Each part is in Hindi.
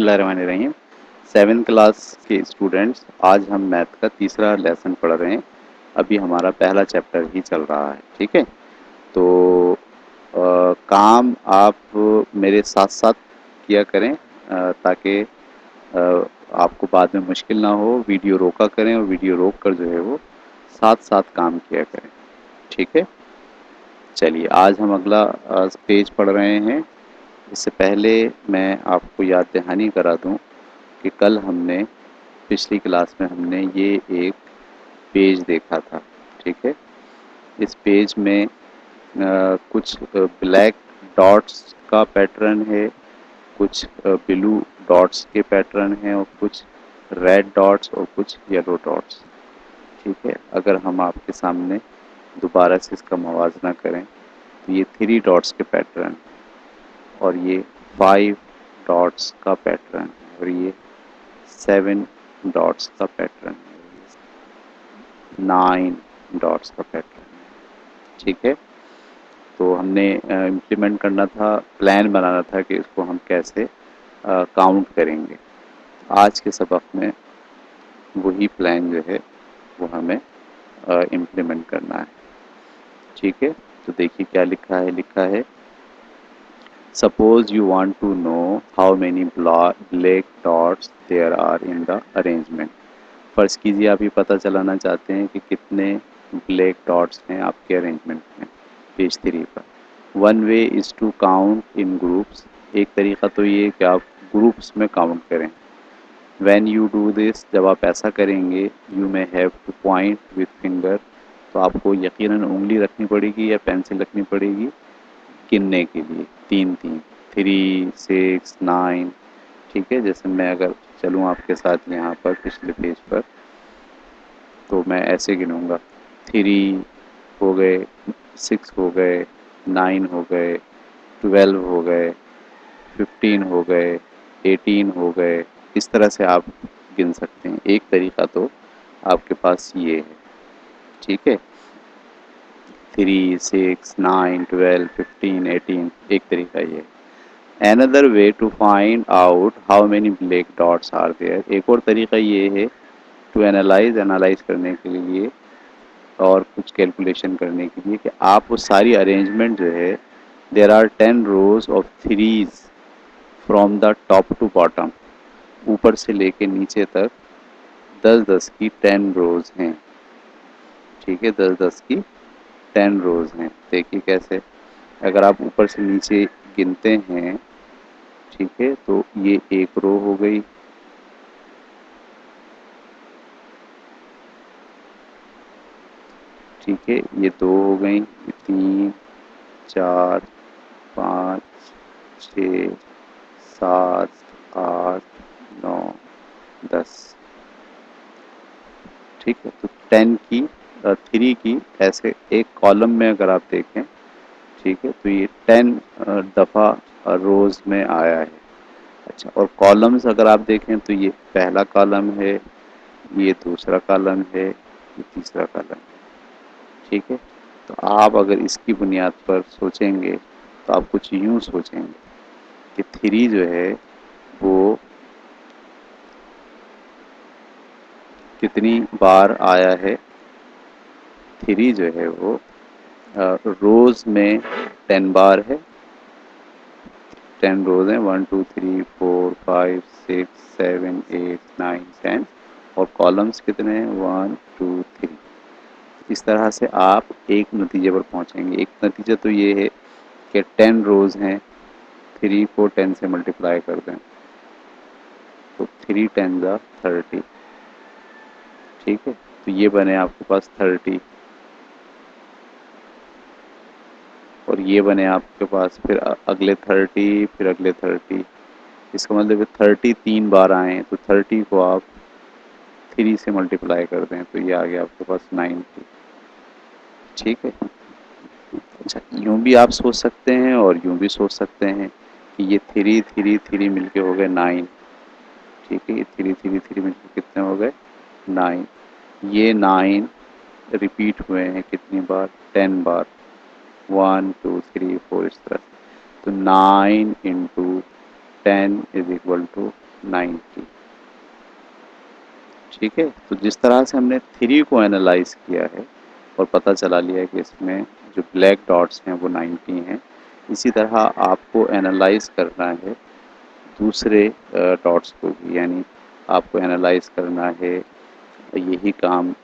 बिस्मिल्लाहिर्रहमानिर्रहीम। 7th क्लास के स्टूडेंट्स, आज हम मैथ का तीसरा लेसन पढ़ रहे हैं। अभी हमारा पहला चैप्टर ही चल रहा है, ठीक है। तो काम आप मेरे साथ साथ किया करें ताकि आपको बाद में मुश्किल ना हो। वीडियो रोका करें और वीडियो रोक कर जो है वो साथ साथ काम किया करें, ठीक है। चलिए, आज हम अगला पेज पढ़ रहे हैं। इससे पहले मैं आपको याद दहानी करा दूं कि कल हमने पिछली क्लास में हमने ये एक पेज देखा था, ठीक है। इस पेज में कुछ ब्लैक डॉट्स का पैटर्न है, कुछ ब्लू डॉट्स के पैटर्न हैं और कुछ रेड डॉट्स और कुछ येलो डॉट्स, ठीक है। अगर हम आपके सामने दोबारा से इसका मवाजना करें तो ये 3 डॉट्स के पैटर्न और ये 5 डॉट्स का पैटर्न और ये 7 डॉट्स का पैटर्न है, 9 डॉट्स का पैटर्न है, ठीक है। तो हमने इम्प्लीमेंट करना था, प्लान बनाना था कि इसको हम कैसे काउंट करेंगे। आज के सबक में वही प्लान जो है वो हमें इम्प्लीमेंट करना है, ठीक है। तो देखिए क्या लिखा है। लिखा है, Suppose you want to know how many black dots there are in the arrangement. फर्ज कीजिए आप ये पता चलाना चाहते हैं कि कितने ब्लैक डॉट्स हैं आपके अरेंजमेंट में, पेज 3 पर। One way is to count in groups. एक तरीका तो ये कि आप ग्रुप्स में काउंट करें। व्हेन यू डू दिस, जब आप ऐसा करेंगे, you may have two point with finger, तो आपको यकीनन उंगली रखनी पड़ेगी या पेंसिल रखनी पड़ेगी गिनने के लिए, 3-3, 3, 6, 9, ठीक है। जैसे मैं अगर चलूँ आपके साथ यहाँ पर पिछले पेज पर, तो मैं ऐसे गिनूँगा, 3 हो गए, 6 हो गए, 9 हो गए, 12 हो गए, 15 हो गए, 18 हो गए। इस तरह से आप गिन सकते हैं। एक तरीका तो आपके पास ये है, ठीक है। 3, 6, 9, 12, 15, 18, एक तरीका ये है। Another way to find out how many black dots are there, एक और तरीका ये है to एनालाइज करने के लिए और कुछ कैलकुलेशन करने के लिए कि आप वो सारी अरेंजमेंट जो है, there are 10 rows of threes from the top to bottom, ऊपर से लेके नीचे तक 10-10 की 10 रोज हैं, ठीक है। 10-10 की 10 रोज हैं। देखिए कैसे, अगर आप ऊपर से नीचे गिनते हैं, ठीक है, तो ये एक रो हो गई, ठीक है, ये 2 हो गई, ये 3, 4, 5, 6, 7, 8, 9, 10, ठीक है। तो 10 की 3 की ऐसे एक कॉलम में अगर आप देखें, ठीक है, तो ये 10 दफ़ा रोज़ में आया है। अच्छा, और कॉलम्स अगर आप देखें तो ये पहला कॉलम है, ये दूसरा कॉलम है, ये तीसरा कॉलम है, ठीक है। तो आप अगर इसकी बुनियाद पर सोचेंगे तो आप कुछ यूँ सोचेंगे कि 3 जो है वो कितनी बार आया है। 3 जो है वो रोज़ में 10 बार है, 10 रोज़ हैं, 1 2 3 4 5 6 7 8 9 10, और कॉलम्स कितने हैं, 1 2 3। इस तरह से आप एक नतीजे पर पहुंचेंगे। एक नतीजा तो ये है कि 10 रोज़ हैं, 3 को 10 से मल्टीप्लाई कर दें तो 3 10 ज़ा 30, ठीक है। तो ये बने आपके पास 30, और ये बने आपके पास फिर अगले 30, फिर अगले 30। इसका मतलब 30 3 बार आए हैं, तो 30 को आप 3 से मल्टीप्लाई कर दें तो ये आ गया आपके पास 90, ठीक है। अच्छा, यूँ भी आप सोच सकते हैं और यूँ भी सोच सकते हैं कि ये 3 3 3 मिलके हो गए 9, ठीक है। ये 3 3 3 मिलके कितने हो गए, 9। ये 9 रिपीट हुए हैं कितनी बार, 10 बार, 1 2 3 4, इस तरह से। तो 9 इंटू 10 इज इक्वल टू 90। ठीक है, तो जिस तरह से हमने 3 को एनालाइज किया है और पता चला लिया है कि इसमें जो ब्लैक डॉट्स हैं वो 90 हैं, इसी तरह आपको एनालाइज करना है दूसरे डॉट्स को भी, यानी आपको एनालाइज करना है यही काम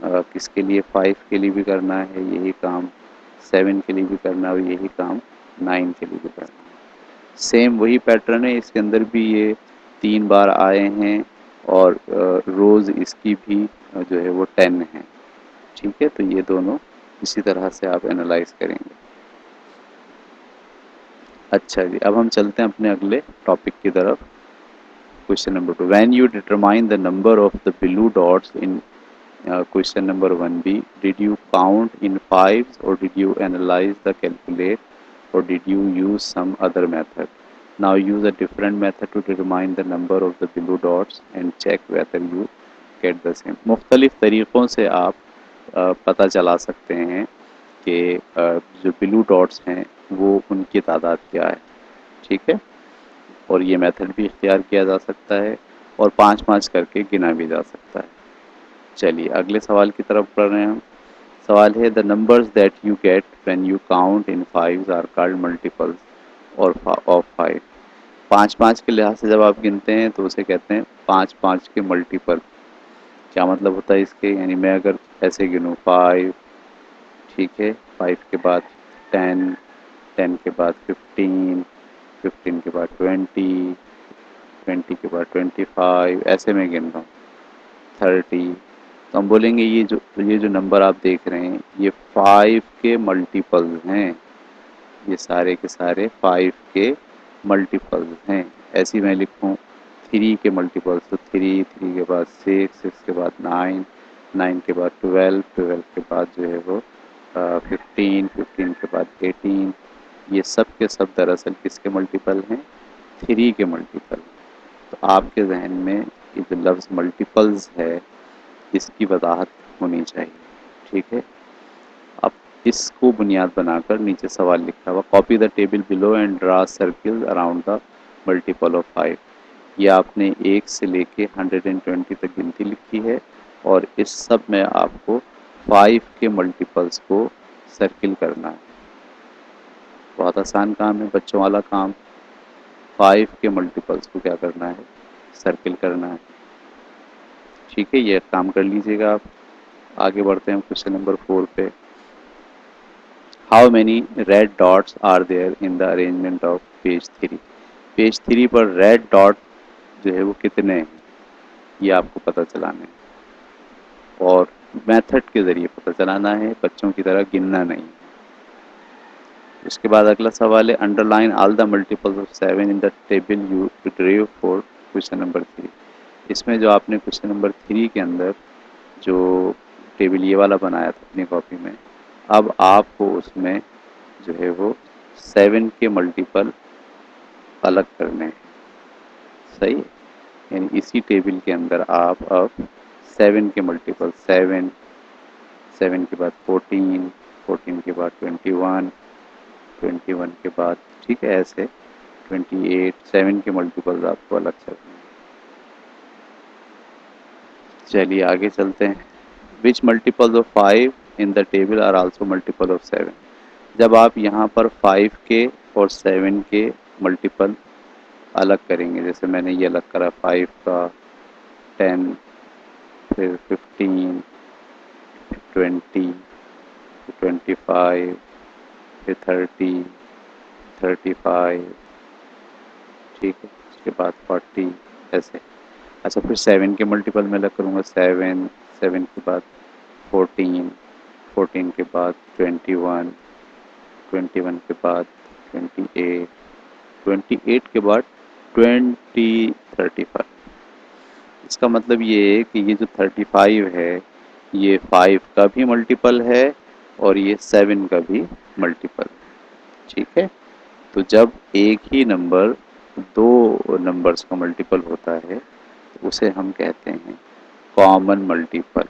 किसके लिए 5 के लिए भी करना है, यही काम 7 के लिए भी करना है और यही काम 9 के लिए भी करना है। सेम वही पैटर्न है, इसके अंदर भी ये 3 बार आए हैं और रोज़ इसकी भी जो है वो 10 है। ठीक है, तो ये दोनों इसी तरह से आप एनालाइज करेंगे। अच्छा जी, अब हम चलते हैं अपने अगले टॉपिक की तरफ। Question number 2, when you determine the number of the blue dots in question number 1b, did you count in fives or did you analyze the calculate or did you use some other method? Now use a different method to determine the number of the blue dots and check whether you get the same. मुख्तलिफ तरीक़ों से आप पता चला सकते हैं कि जो ब्लू डॉट्स हैं वो उनकी तादाद क्या है। ठीक है, और ये मेथड भी इख्तियार किया जा सकता है और 5-5 करके गिना भी जा सकता है। चलिए अगले सवाल की तरफ पढ़ रहे हैं हम। सवाल है, the numbers that you get when you count in fives are called multiples और ऑफ 5। 5-5 के लिहाज से जब आप गिनते हैं तो उसे कहते हैं 5-5 के मल्टीपल। क्या मतलब होता है इसके, यानी मैं अगर ऐसे गिनूँ 5, ठीक है, 5 के बाद 10, 10 के बाद 15, 15 के बाद 20, 20 के बाद 25, ऐसे मैं गिन रहा हूँ 30। तो हम बोलेंगे ये जो नंबर आप देख रहे हैं ये 5 के मल्टीपल्स हैं, ये सारे के सारे 5 के मल्टीपल्स हैं। ऐसे मैं लिखूँ 3 के मल्टीपल्स, तो 3, 3 के बाद 6, 6 के बाद 9, 9 के बाद 12, 12 के बाद जो है वो 15, 15 के बाद 18। ये सब के सब दरअसल किसके मल्टीपल हैं, 3 के मल्टीपल। तो आपके जहन में ये जो लफ्ज़ मल्टीपल्स है इसकी वजाहत होनी चाहिए। ठीक है, अब इसको बुनियाद बनाकर नीचे सवाल लिखा हुआ, copy the table below and draw circle around the multiple of 5। ये आपने 1 से लेके 120 तक गिनती लिखी है और इस सब में आपको 5 के मल्टीपल्स को सर्किल करना है। बहुत आसान काम है, बच्चों वाला काम। 5 के मल्टीपल्स को क्या करना है, सर्किल करना है। ठीक है, ये काम कर लीजिएगा आप। आगे बढ़ते हैं क्वेश्चन नंबर 4 पे। How many red dots are there in the arrangement of page 3। Page 3 पर रेड डॉट जो है वो कितने हैं ये आपको पता चलाना है और मेथड के ज़रिए पता चलाना है, बच्चों की तरह गिनना नहीं। उसके बाद अगला सवाल है, underline all the multiples of 7 in the table you ड्रीव for question number 3। इसमें जो आपने क्वेश्चन नंबर 3 के अंदर जो टेबल ये वाला बनाया था अपनी कॉपी में, अब आपको उसमें जो है वो 7 के मल्टीपल अलग करने हैं। सही है, यानी इसी टेबल के अंदर आप अब 7 के मल्टीपल 7, 7 के बाद 14, 14 के बाद 21, 21 के बाद, ठीक है, ऐसे 28, 7 के मल्टीपल्स आपको अलग करने हैं। चलिए आगे चलते हैं। Which multiples of 5 in the table are also multiple of 7। जब आप यहाँ पर 5 के और 7 के मल्टीपल अलग करेंगे, जैसे मैंने ये अलग करा 5 का 10, फिर 15, 20, 25, फिर 30, 35, ठीक है, उसके बाद 40, ऐसे। अच्छा, फिर 7 के मल्टीपल में अलग करूँगा 7, 7 के बाद 14, 14 के बाद 21, 21 के बाद 28, 28 के बाद 35। इसका मतलब ये है कि ये जो 35 है ये 5 का भी मल्टीपल है और ये 7 का भी मल्टीपल। ठीक है, तो जब एक ही नंबर दो नंबर्स का मल्टीपल होता है तो उसे हम कहते हैं कॉमन मल्टीपल।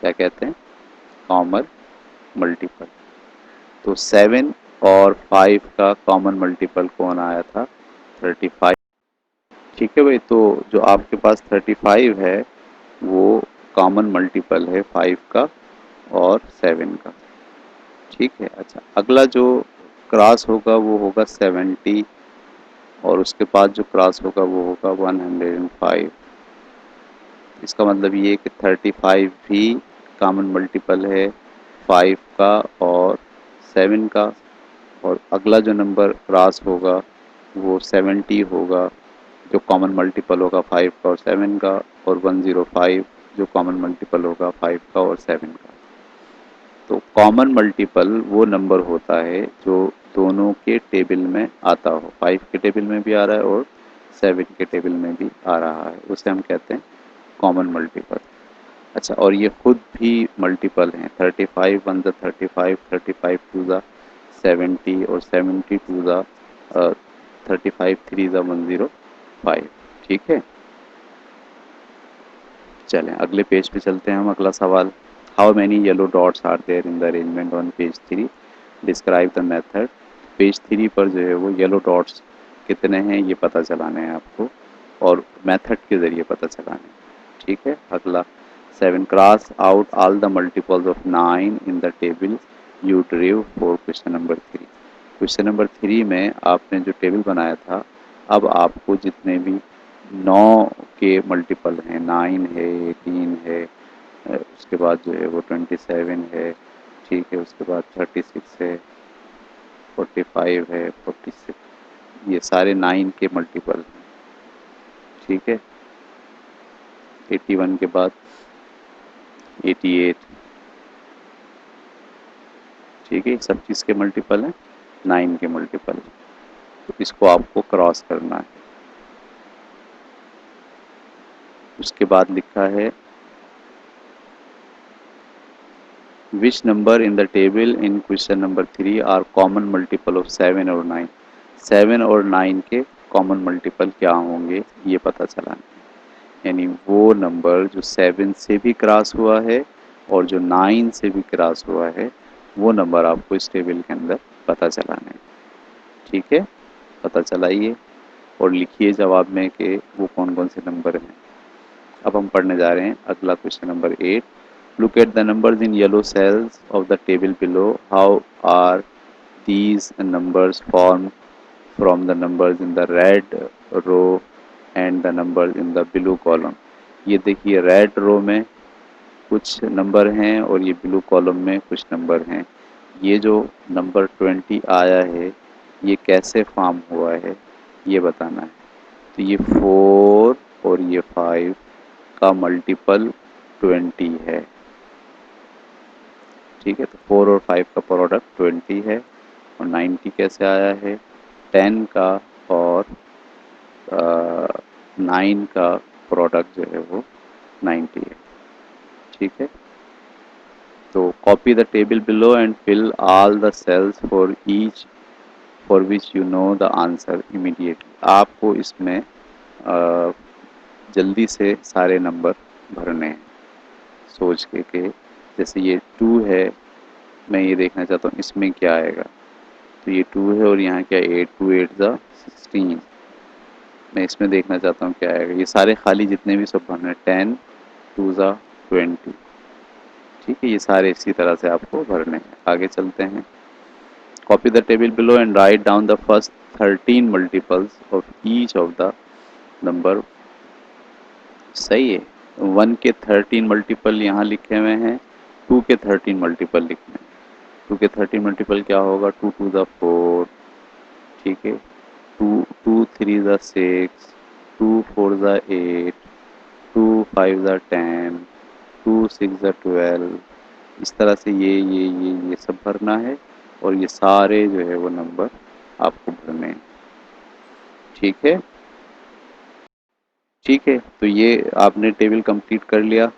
क्या कहते हैं, कॉमन मल्टीपल। तो 7 और 5 का कॉमन मल्टीपल कौन आया था, 35। ठीक है भाई, तो जो आपके पास 35 है वो कॉमन मल्टीपल है 5 का और 7 का। ठीक है, अच्छा अगला जो क्रॉस होगा वो होगा 70, और उसके बाद जो क्रॉस होगा वो होगा 105। इसका मतलब ये कि 35 भी कॉमन मल्टीपल है 5 का और 7 का, और अगला जो नंबर क्रॉस होगा वो 70 होगा जो कॉमन मल्टीपल होगा 5 का और 7 का, और 105 जो कॉमन मल्टीपल होगा 5 का और 7 का। तो कॉमन मल्टीपल वो नंबर होता है जो दोनों के टेबल में आता हो, 5 के टेबल में भी आ रहा है और 7 के टेबल में भी आ रहा है, उसे हम कहते हैं कॉमन मल्टीपल। अच्छा, और ये खुद भी मल्टीपल हैं, 35 वन ज़ा 35, 35 टू ज़ा 70 और 70 टू ज़ा 35 थ्री ज़ा 105। ठीक है, चलें अगले पेज पे चलते हैं हम। अगला सवाल, how many yellow dots are there in the arrangement on page 3, describe the method. Page 3 पर जो है वो येलो डॉट्स कितने हैं ये पता चलाने हैं आपको, और मेथड के ज़रिए पता चलाने हैं। ठीक है, अगला 7, cross out all the multiples of 9 in the table you ड्रीव for question number 3। Question number 3 में आपने जो टेबल बनाया था, अब आपको जितने भी 9 के मल्टीपल हैं, 9 है, 18 है, उसके बाद जो है वो 27 है, ठीक है, उसके बाद 36 है, 45 है, 46, ये सारे 9 के मल्टीपल हैं। ठीक है, 81 के बाद 88, ठीक है, सब चीज़ के मल्टीपल हैं, 9 के मल्टीपल। तो इसको आपको क्रॉस करना है। उसके बाद लिखा है which number in the table in question number 3 are common multiple of 7 और 9। 7 और 9 के कॉमन मल्टीपल क्या होंगे ये पता चलाना है। यानी वो नंबर जो 7 से भी क्रॉस हुआ है और जो 9 से भी क्रॉस हुआ है, वो नंबर आपको इस टेबल के अंदर पता चलाना है। ठीक है, पता चलाइए और लिखिए जवाब में कि वो कौन कौन से नंबर हैं। अब हम पढ़ने जा रहे हैं अगला question number 8। Look at the numbers in yellow cells of the table below, how are these numbers formed from the numbers in the red row and the numbers in the blue column। ये देखिए रेड रो में कुछ नंबर हैं और ये ब्लू कॉलम में कुछ नंबर हैं। ये जो नंबर 20 आया है ये कैसे फॉर्म हुआ है ये बताना है। तो ये 4 और ये 5 का मल्टीपल 20 है। ठीक है, तो 4 और 5 का प्रोडक्ट 20 है। और 90 कैसे आया है, 10 का और 9 का प्रोडक्ट जो है वो 90 है। ठीक है, तो copy the table below and fill all the cells for each for which you know the answer immediately. आपको इसमें जल्दी से सारे नंबर भरने हैं सोच के कि जैसे ये 2 है, मैं ये देखना चाहता हूँ इसमें क्या आएगा। तो ये 2 है और यहाँ क्या 8, 2 8 ज़ा 16, मैं इसमें देखना चाहता हूँ क्या आएगा। ये सारे खाली जितने भी सब भरने, 10 2 ज़ा 20। ठीक है, ये सारे इसी तरह से आपको भरने हैं। आगे चलते हैं। Copy the table below and write down the first 13 multiples of each of the number. सही है, 1 के 13 मल्टीपल यहाँ लिखे हुए हैं, 2 के 13 मल्टीपल लिखे हैं। 2 के 13 मल्टीपल क्या होगा, 2 2 ज़ा 4, ठीक है, 2 2 3 ज़ा 6, 2 4 ज़ा 8, 2 5 ज़ा 10, 2 6 ज़ा 12। इस तरह से ये सब भरना है और ये सारे जो है वो नंबर आपको भरने हैं। ठीक है, ठीक है, तो ये आपने टेबल कंप्लीट कर लिया,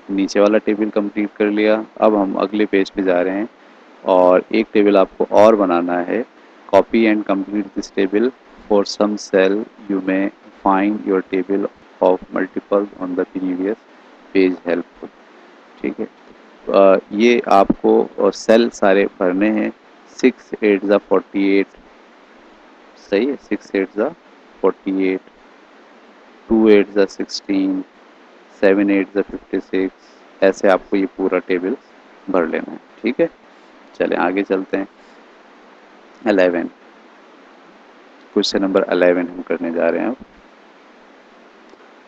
नीचे वाला टेबल कंप्लीट कर लिया। अब हम अगले पेज पे जा रहे हैं और एक टेबल आपको और बनाना है। Copy and complete this table for some cell you may find your table of multiples on the previous page helpful. ठीक है, ये आपको सेल सारे भरने हैं। 6 8 ज़ा 48, सही है, 6 8 ज़ा 48, टू एट ज़ा 16, 7 8 ज़ा 56, ऐसे आपको ये पूरा टेबल भर लेना है। ठीक है, चलें आगे चलते हैं। 11, क्वेश्चन नंबर 11 हम करने जा रहे हैं अब।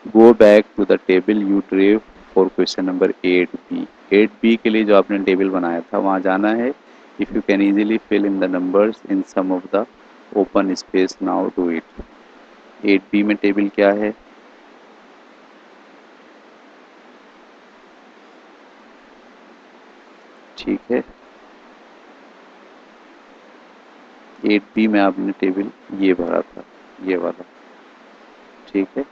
Go back to the table you drew for question number 8B। 8B के लिए जो आपने टेबल बनाया था वहाँ जाना है। If you can easily fill in the numbers in some of the open space now do it. 8B में टेबल क्या है? ठीक है, 8B में आपने टेबल ये भरा था, ये वाला। ठीक है,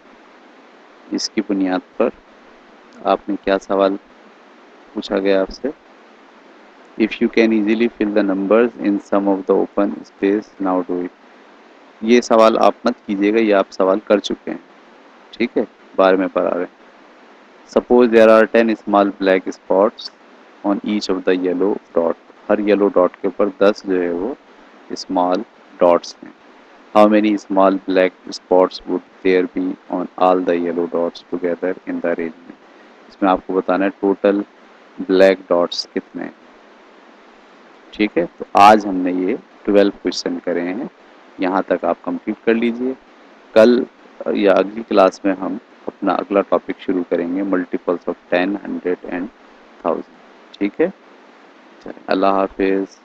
इसकी बुनियाद पर आपने क्या सवाल पूछा गया आपसे? If you can easily fill the numbers in some of the open space now do it. ये सवाल आप मत कीजिएगा, ये आप सवाल कर चुके हैं। ठीक है, बार में पर आ रहे हैं। Suppose there are 10 small black spots on each of the yellow dot. हर येलो डॉट के ऊपर 10 जो है वो स्मॉल डॉट्स हैं। How many small black spots would there be on all the yellow dots together in the arrangement. इसमें आपको बताना है टोटल ब्लैक डॉट्स कितने हैं। ठीक है, तो आज हमने ये 12 क्वेश्चन करे हैं, यहाँ तक आप कंप्लीट कर लीजिए। कल या अगली क्लास में हम अपना अगला टॉपिक शुरू करेंगे, मल्टीपल्स ऑफ 10, 100 एंड 1000। ठीक है, चलिए अल्लाह हाफिज़।